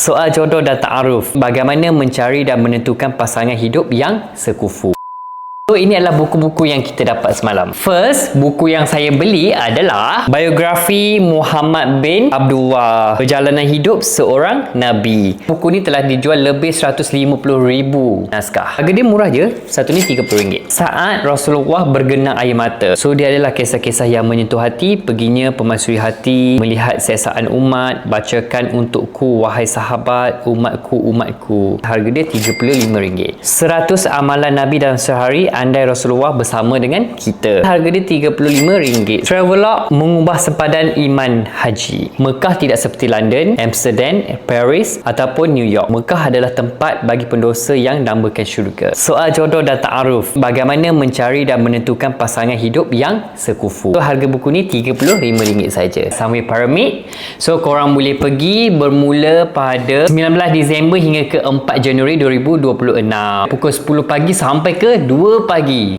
Soal jodoh dan ta'aruf. Bagaimana mencari dan menentukan pasangan hidup yang sekufu. So, ini adalah buku-buku yang kita dapat semalam. First, buku yang saya beli adalah Biografi Muhammad bin Abdullah, Perjalanan Hidup Seorang Nabi. Buku ni telah dijual lebih 150,000 naskah. Harga dia murah je, satu ni RM30. Saat Rasulullah bergenang air mata. So, dia adalah kisah-kisah yang menyentuh hati, perginya pemasui hati, melihat siasaan umat, bacakan untukku wahai sahabat, umatku, umatku. Harga dia RM35. 100 amalan Nabi dalam sehari andai Rasulullah bersama dengan kita. Harga dia RM35. Travelog mengubah sempadan iman haji. Mekah tidak seperti London, Amsterdam, Paris ataupun New York. Mekah adalah tempat bagi pendosa yang dambakan syurga. Soal jodoh dan ta'aruf. Bagaimana mencari dan menentukan pasangan hidup yang sekufu. So, harga buku ni RM35 saja. Sambil Pyramid. So, korang boleh pergi bermula pada 19 Disember hingga ke 4 Januari 2026. Pukul 10 pagi sampai ke 2 pagi.